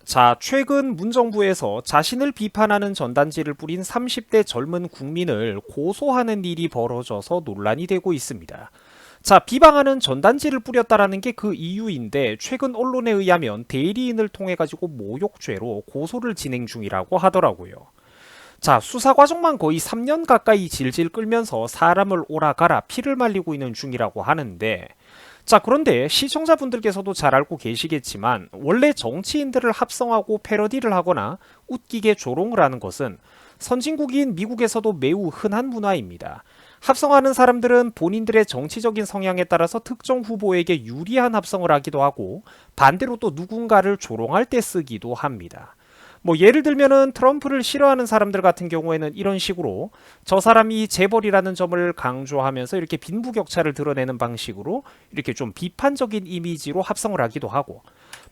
자, 최근 문정부에서 자신을 비판하는 전단지를 뿌린 30대 젊은 국민을 고소하는 일이 벌어져서 논란이 되고 있습니다. 자, 비방하는 전단지를 뿌렸다라는 게 그 이유인데 최근 언론에 의하면 대리인을 통해 가지고 모욕죄로 고소를 진행 중이라고 하더라고요. 자, 수사 과정만 거의 3년 가까이 질질 끌면서 사람을 오라가라 피를 말리고 있는 중이라고 하는데, 자, 그런데 시청자분들께서도 잘 알고 계시겠지만 원래 정치인들을 합성하고 패러디를 하거나 웃기게 조롱을 하는 것은 선진국인 미국에서도 매우 흔한 문화입니다. 합성하는 사람들은 본인들의 정치적인 성향에 따라서 특정 후보에게 유리한 합성을 하기도 하고 반대로 또 누군가를 조롱할 때 쓰기도 합니다. 뭐 예를 들면은 트럼프를 싫어하는 사람들 같은 경우에는 이런 식으로 저 사람이 재벌이라는 점을 강조하면서 이렇게 빈부격차를 드러내는 방식으로 이렇게 좀 비판적인 이미지로 합성을 하기도 하고,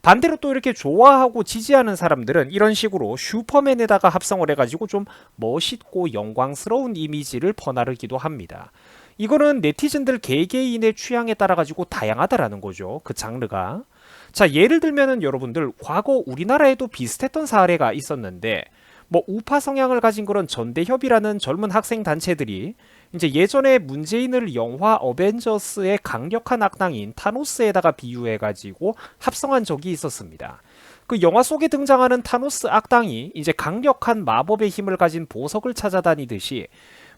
반대로 또 이렇게 좋아하고 지지하는 사람들은 이런 식으로 슈퍼맨에다가 합성을 해가지고 좀 멋있고 영광스러운 이미지를 퍼나르기도 합니다. 이거는 네티즌들 개개인의 취향에 따라 가지고 다양하다라는 거죠. 그 장르가. 자, 예를 들면은 여러분들 과거 우리나라에도 비슷했던 사례가 있었는데, 뭐 우파 성향을 가진 그런 전대협이라는 젊은 학생 단체들이 이제 예전에 문재인을 영화 어벤져스의 강력한 악당인 타노스에다가 비유해 가지고 합성한 적이 있었습니다. 그 영화 속에 등장하는 타노스 악당이 이제 강력한 마법의 힘을 가진 보석을 찾아다니듯이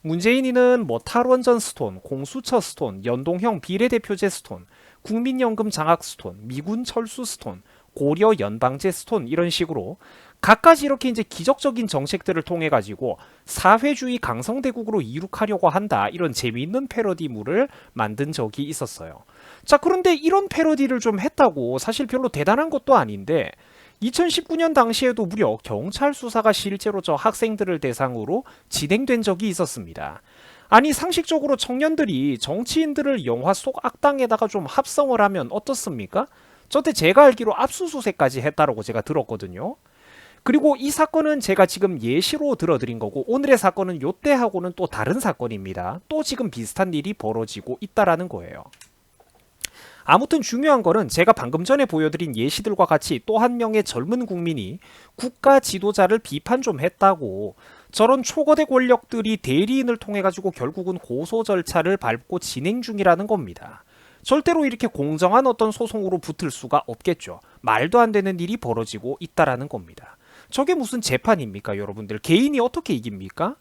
문재인이는 뭐 탈원전 스톤, 공수처 스톤, 연동형 비례대표제 스톤, 국민연금 장학 스톤, 미군 철수 스톤, 고려 연방제 스톤 이런 식으로 각가지 이렇게 이제 기적적인 정책들을 통해 가지고 사회주의 강성대국으로 이룩하려고 한다, 이런 재미있는 패러디물을 만든 적이 있었어요. 자, 그런데 이런 패러디를 좀 했다고 사실 별로 대단한 것도 아닌데 2019년 당시에도 무려 경찰 수사가 실제로 저 학생들을 대상으로 진행된 적이 있었습니다. 아니, 상식적으로 청년들이 정치인들을 영화 속 악당에다가 좀 합성을 하면 어떻습니까? 저때 제가 알기로 압수수색까지 했다라고 제가 들었거든요. 그리고 이 사건은 제가 지금 예시로 들어드린 거고, 오늘의 사건은 요때하고는 또 다른 사건입니다. 또 지금 비슷한 일이 벌어지고 있다라는 거예요. 아무튼 중요한 거는 제가 방금 전에 보여드린 예시들과 같이 또 한 명의 젊은 국민이 국가 지도자를 비판 좀 했다고 저런 초거대 권력들이 대리인을 통해 가지고 결국은 고소 절차를 밟고 진행 중이라는 겁니다. 절대로 이렇게 공정한 어떤 소송으로 붙을 수가 없겠죠. 말도 안 되는 일이 벌어지고 있다라는 겁니다. 저게 무슨 재판입니까, 여러분들? 개인이 어떻게 이깁니까?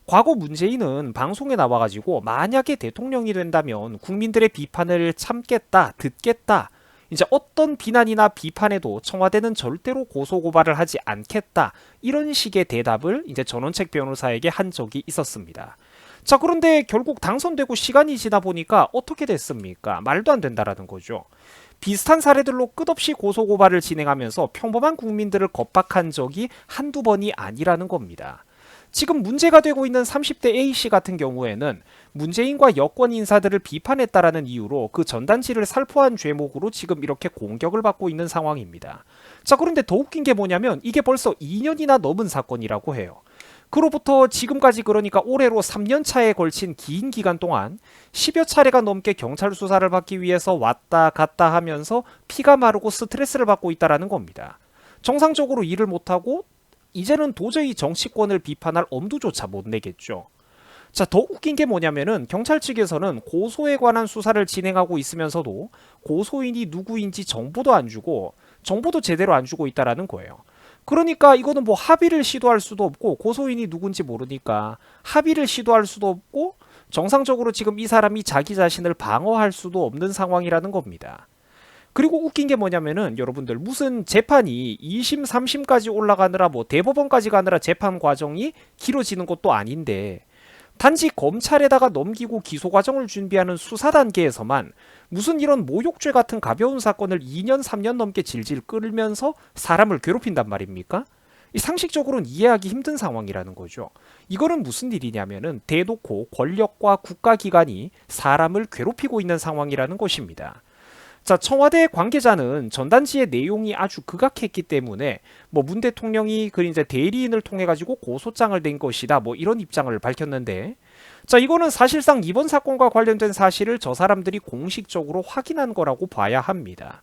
과거 문재인은 방송에 나와가지고 만약에 대통령이 된다면 국민들의 비판을 참겠다, 듣겠다, 이제 어떤 비난이나 비판에도 청와대는 절대로 고소고발을 하지 않겠다, 이런 식의 대답을 이제 전원책 변호사에게 한 적이 있었습니다. 자, 그런데 결국 당선되고 시간이 지나 보니까 어떻게 됐습니까? 말도 안 된다라는 거죠. 비슷한 사례들로 끝없이 고소고발을 진행하면서 평범한 국민들을 겁박한 적이 한두 번이 아니라는 겁니다. 지금 문제가 되고 있는 30대 A씨 같은 경우에는 문재인과 여권 인사들을 비판했다라는 이유로 그 전단지를 살포한 죄목으로 지금 이렇게 공격을 받고 있는 상황입니다. 자, 그런데 더 웃긴 게 뭐냐면 이게 벌써 2년이나 넘은 사건이라고 해요. 그로부터 지금까지, 그러니까 올해로 3년 차에 걸친 긴 기간 동안 10여 차례가 넘게 경찰 수사를 받기 위해서 왔다 갔다 하면서 피가 마르고 스트레스를 받고 있다라는 겁니다. 정상적으로 일을 못하고 이제는 도저히 정치권을 비판할 엄두조차 못 내겠죠. 자, 더 웃긴 게 뭐냐면은 경찰 측에서는 고소에 관한 수사를 진행하고 있으면서도 고소인이 누구인지 정보도 안 주고 정보도 제대로 안 주고 있다라는 거예요. 그러니까 이거는 뭐 합의를 시도할 수도 없고, 고소인이 누군지 모르니까 합의를 시도할 수도 없고, 정상적으로 지금 이 사람이 자기 자신을 방어할 수도 없는 상황이라는 겁니다. 그리고 웃긴 게 뭐냐면은 여러분들, 무슨 재판이 2심, 3심까지 올라가느라 뭐 대법원까지 가느라 재판 과정이 길어지는 것도 아닌데, 단지 검찰에다가 넘기고 기소 과정을 준비하는 수사 단계에서만 무슨 이런 모욕죄 같은 가벼운 사건을 2년, 3년 넘게 질질 끌면서 사람을 괴롭힌단 말입니까? 이 상식적으로는 이해하기 힘든 상황이라는 거죠. 이거는 무슨 일이냐면은 대놓고 권력과 국가기관이 사람을 괴롭히고 있는 상황이라는 것입니다. 자, 청와대 관계자는 전단지의 내용이 아주 극악했기 때문에 뭐 문 대통령이 그 이제 대리인을 통해 가지고 고소장을 낸 것이다, 뭐 이런 입장을 밝혔는데, 자, 이거는 사실상 이번 사건과 관련된 사실을 저 사람들이 공식적으로 확인한 거라고 봐야 합니다.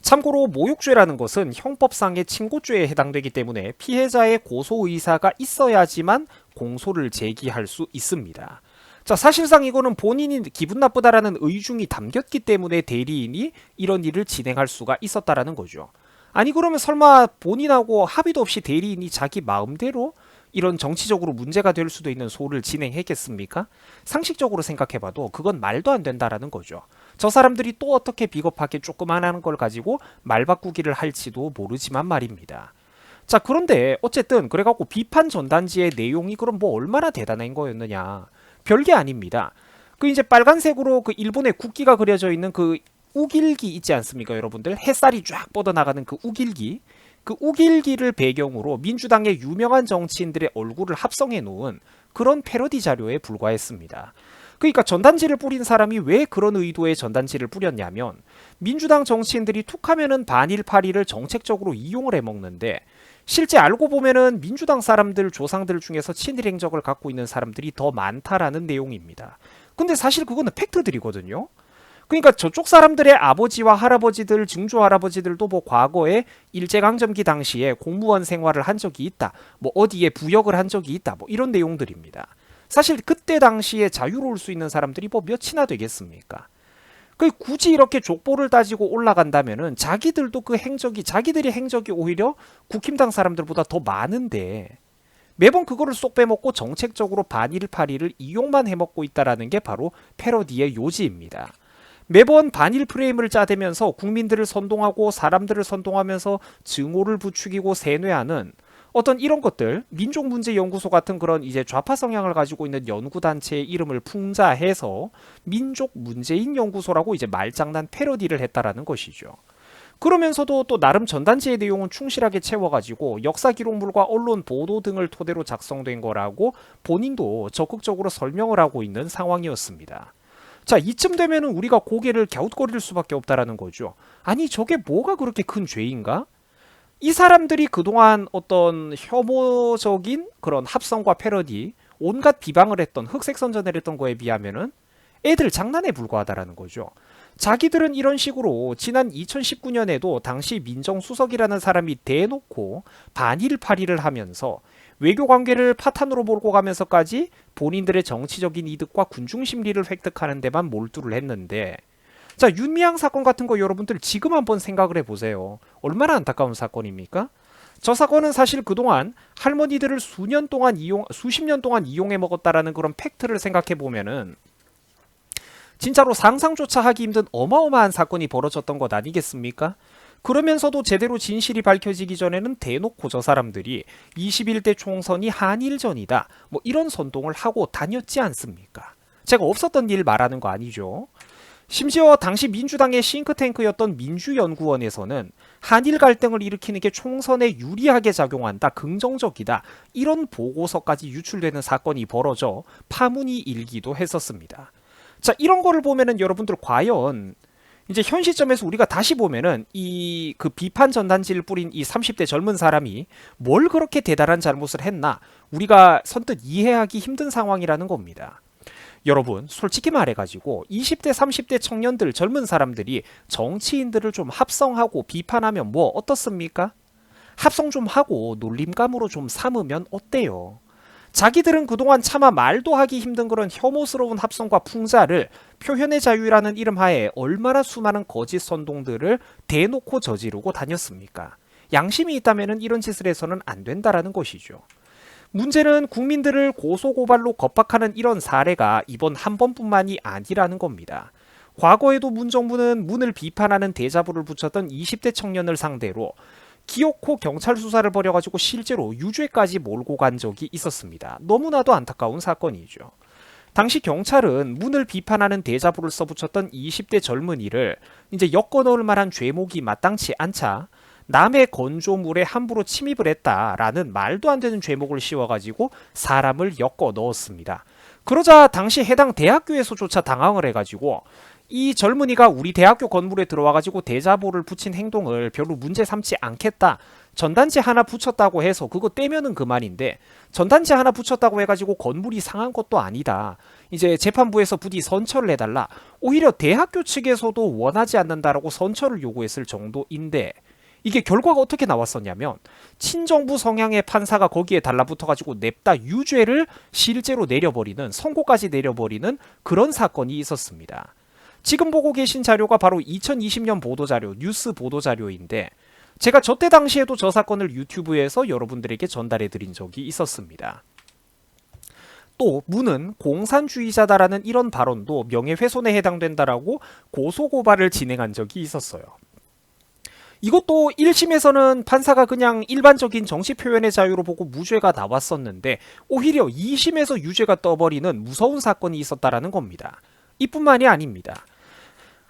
참고로 모욕죄라는 것은 형법상의 친고죄에 해당되기 때문에 피해자의 고소 의사가 있어야지만 공소를 제기할 수 있습니다. 자, 사실상 이거는 본인이 기분 나쁘다라는 의중이 담겼기 때문에 대리인이 이런 일을 진행할 수가 있었다라는 거죠. 아니 그러면 설마 본인하고 합의도 없이 대리인이 자기 마음대로 이런 정치적으로 문제가 될 수도 있는 소를 진행했겠습니까? 상식적으로 생각해봐도 그건 말도 안 된다라는 거죠. 저 사람들이 또 어떻게 비겁하게 조그만한 걸 가지고 말 바꾸기를 할지도 모르지만 말입니다. 자, 그런데 어쨌든 그래갖고 비판 전단지의 내용이 그럼 뭐 얼마나 대단한 거였느냐? 별게 아닙니다. 그 이제 빨간색으로 그 일본의 국기가 그려져 있는 그 우길기 있지 않습니까, 여러분들? 햇살이 쫙 뻗어나가는 그 우길기. 그 우길기를 배경으로 민주당의 유명한 정치인들의 얼굴을 합성해 놓은 그런 패러디 자료에 불과했습니다. 그러니까 전단지를 뿌린 사람이 왜 그런 의도의 전단지를 뿌렸냐면 민주당 정치인들이 툭하면은 반일파리를 정책적으로 이용을 해먹는데 실제 알고 보면은 민주당 사람들 조상들 중에서 친일 행적을 갖고 있는 사람들이 더 많다라는 내용입니다. 근데 사실 그거는 팩트들이거든요. 그러니까 저쪽 사람들의 아버지와 할아버지들, 증조 할아버지들도 뭐 과거에 일제강점기 당시에 공무원 생활을 한 적이 있다. 뭐 어디에 부역을 한 적이 있다. 뭐 이런 내용들입니다. 사실 그때 당시에 자유로울 수 있는 사람들이 뭐 몇이나 되겠습니까? 그 굳이 이렇게 족보를 따지고 올라간다면은 자기들도 그 행적이 자기들의 행적이 오히려 국힘당 사람들보다 더 많은데 매번 그거를 쏙 빼먹고 정책적으로 반일파리를 이용만 해먹고 있다라는 게 바로 패러디의 요지입니다. 매번 반일 프레임을 짜대면서 국민들을 선동하고 사람들을 선동하면서 증오를 부추기고 세뇌하는 어떤 이런 것들, 민족문제연구소 같은 그런 이제 좌파 성향을 가지고 있는 연구단체의 이름을 풍자해서 민족문재인연구소라고 이제 말장난 패러디를 했다라는 것이죠. 그러면서도 또 나름 전단지의 내용은 충실하게 채워가지고 역사 기록물과 언론 보도 등을 토대로 작성된 거라고 본인도 적극적으로 설명을 하고 있는 상황이었습니다. 자, 이쯤 되면은 우리가 고개를 갸웃거릴 수밖에 없다라는 거죠. 아니 저게 뭐가 그렇게 큰 죄인가? 이 사람들이 그동안 어떤 혐오적인 그런 합성과 패러디, 온갖 비방을 했던 흑색 선전을 했던 거에 비하면은 애들 장난에 불과하다라는 거죠. 자기들은 이런 식으로 지난 2019년에도 당시 민정수석이라는 사람이 대놓고 반일파리를 하면서 외교관계를 파탄으로 몰고 가면서까지 본인들의 정치적인 이득과 군중심리를 획득하는 데만 몰두를 했는데 자, 윤미향 사건 같은 거 여러분들 지금 한번 생각을 해보세요. 얼마나 안타까운 사건입니까? 저 사건은 사실 그동안 할머니들을 수십 년 동안 이용해 먹었다라는 그런 팩트를 생각해 보면은 진짜로 상상조차 하기 힘든 어마어마한 사건이 벌어졌던 것 아니겠습니까? 그러면서도 제대로 진실이 밝혀지기 전에는 대놓고 저 사람들이 21대 총선이 한일전이다 뭐 이런 선동을 하고 다녔지 않습니까? 제가 없었던 일 말하는 거 아니죠. 심지어 당시 민주당의 싱크탱크였던 민주연구원에서는 한일 갈등을 일으키는 게 총선에 유리하게 작용한다, 긍정적이다 이런 보고서까지 유출되는 사건이 벌어져 파문이 일기도 했었습니다. 자, 이런 거를 보면은 여러분들 과연 이제 현 시점에서 우리가 다시 보면은 이 그 비판 전단지를 뿌린 이 30대 젊은 사람이 뭘 그렇게 대단한 잘못을 했나 우리가 선뜻 이해하기 힘든 상황이라는 겁니다. 여러분 솔직히 말해가지고 20대 30대 청년들 젊은 사람들이 정치인들을 좀 합성하고 비판하면 뭐 어떻습니까? 합성 좀 하고 놀림감으로 좀 삼으면 어때요? 자기들은 그동안 차마 말도 하기 힘든 그런 혐오스러운 합성과 풍자를 표현의 자유라는 이름 하에 얼마나 수많은 거짓 선동들을 대놓고 저지르고 다녔습니까? 양심이 있다면 이런 짓을 해서는 안 된다라는 것이죠. 문제는 국민들을 고소고발로 겁박하는 이런 사례가 이번 한 번뿐만이 아니라는 겁니다. 과거에도 문정부는 문을 비판하는 대자보를 붙였던 20대 청년을 상대로 기어코 경찰 수사를 벌여가지고 실제로 유죄까지 몰고 간 적이 있었습니다. 너무나도 안타까운 사건이죠. 당시 경찰은 문을 비판하는 대자보를 써붙였던 20대 젊은이를 이제 엮어 넣을 만한 죄목이 마땅치 않자 남의 건조물에 함부로 침입을 했다라는 말도 안 되는 죄목을 씌워가지고 사람을 엮어 넣었습니다. 그러자 당시 해당 대학교에서조차 당황을 해가지고 이 젊은이가 우리 대학교 건물에 들어와가지고 대자보를 붙인 행동을 별로 문제 삼지 않겠다. 전단지 하나 붙였다고 해서 그거 떼면은 그만인데 전단지 하나 붙였다고 해가지고 건물이 상한 것도 아니다. 이제 재판부에서 부디 선처를 해달라. 오히려 대학교 측에서도 원하지 않는다라고 선처를 요구했을 정도인데 이게 결과가 어떻게 나왔었냐면 친정부 성향의 판사가 거기에 달라붙어가지고 냅다 유죄를 실제로 내려버리는 선고까지 내려버리는 그런 사건이 있었습니다. 지금 보고 계신 자료가 바로 2020년 보도자료, 뉴스 보도자료인데 제가 저때 당시에도 저 사건을 유튜브에서 여러분들에게 전달해 드린 적이 있었습니다. 또 무는 공산주의자다라는 이런 발언도 명예훼손에 해당된다라고 고소고발을 진행한 적이 있었어요. 이것도 1심에서는 판사가 그냥 일반적인 정치 표현의 자유로 보고 무죄가 나왔었는데 오히려 2심에서 유죄가 떠버리는 무서운 사건이 있었다라는 겁니다. 이뿐만이 아닙니다.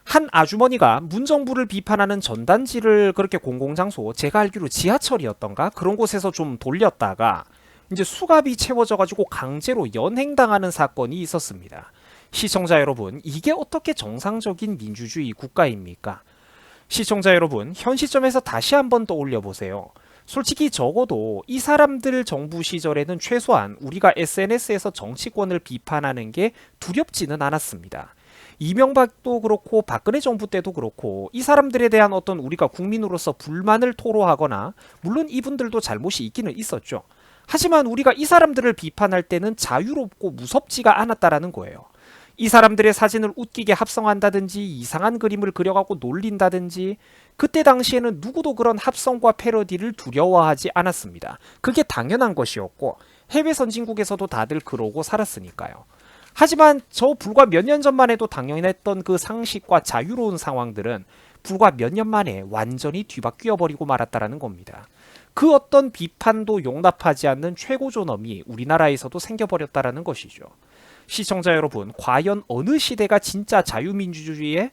한 아주머니가 문정부를 비판하는 전단지를 그렇게 공공장소, 제가 알기로 지하철이었던가 그런 곳에서 좀 돌렸다가 이제 수갑이 채워져가지고 강제로 연행당하는 사건이 있었습니다. 시청자 여러분, 이게 어떻게 정상적인 민주주의 국가입니까? 시청자 여러분, 현 시점에서 다시 한번 떠올려 보세요. 솔직히 적어도 이 사람들 정부 시절에는 최소한 우리가 SNS에서 정치권을 비판하는 게 두렵지는 않았습니다. 이명박도 그렇고 박근혜 정부 때도 그렇고 이 사람들에 대한 어떤 우리가 국민으로서 불만을 토로하거나 물론 이분들도 잘못이 있기는 있었죠. 하지만 우리가 이 사람들을 비판할 때는 자유롭고 무섭지가 않았다라는 거예요. 이 사람들의 사진을 웃기게 합성한다든지 이상한 그림을 그려갖고 놀린다든지 그때 당시에는 누구도 그런 합성과 패러디를 두려워하지 않았습니다. 그게 당연한 것이었고 해외 선진국에서도 다들 그러고 살았으니까요. 하지만 저 불과 몇 년 전만 해도 당연했던 그 상식과 자유로운 상황들은 불과 몇 년 만에 완전히 뒤바뀌어버리고 말았다라는 겁니다. 그 어떤 비판도 용납하지 않는 최고 존엄이 우리나라에서도 생겨버렸다라는 것이죠. 시청자 여러분, 과연 어느 시대가 진짜 자유민주주의에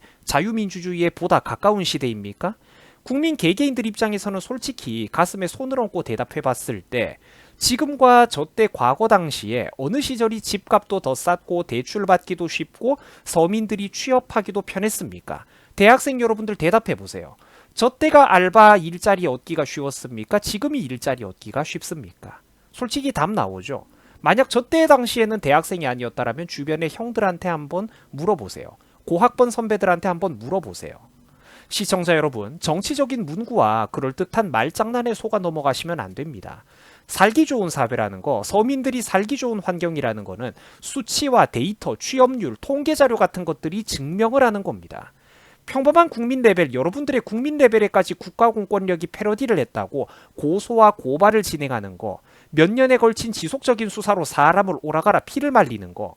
보다 가까운 시대입니까? 국민 개개인들 입장에서는 솔직히 가슴에 손을 얹고 대답해 봤을 때 지금과 저때 과거 당시에 어느 시절이 집값도 더 쌌고 대출받기도 쉽고 서민들이 취업하기도 편했습니까? 대학생 여러분들 대답해 보세요. 저때가 알바 일자리 얻기가 쉬웠습니까? 지금이 일자리 얻기가 쉽습니까? 솔직히 답 나오죠. 만약 저때 당시에는 대학생이 아니었다면 주변의 형들한테 한번 물어보세요. 고학번 선배들한테 한번 물어보세요. 시청자 여러분, 정치적인 문구와 그럴듯한 말장난에 속아 넘어가시면 안 됩니다. 살기 좋은 사회라는 거, 서민들이 살기 좋은 환경이라는 거는 수치와 데이터, 취업률, 통계 자료 같은 것들이 증명을 하는 겁니다. 평범한 국민 레벨, 여러분들의 국민 레벨에까지 국가 공권력이 패러디를 했다고 고소와 고발을 진행하는 거, 몇 년에 걸친 지속적인 수사로 사람을 오라가라 피를 말리는 거,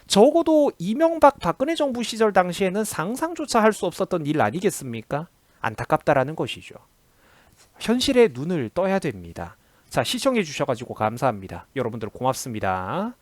적어도 이명박 박근혜 정부 시절 당시에는 상상조차 할 수 없었던 일 아니겠습니까? 안타깝다라는 것이죠. 현실에 눈을 떠야 됩니다. 자, 시청해 주셔가지고 감사합니다. 여러분들 고맙습니다.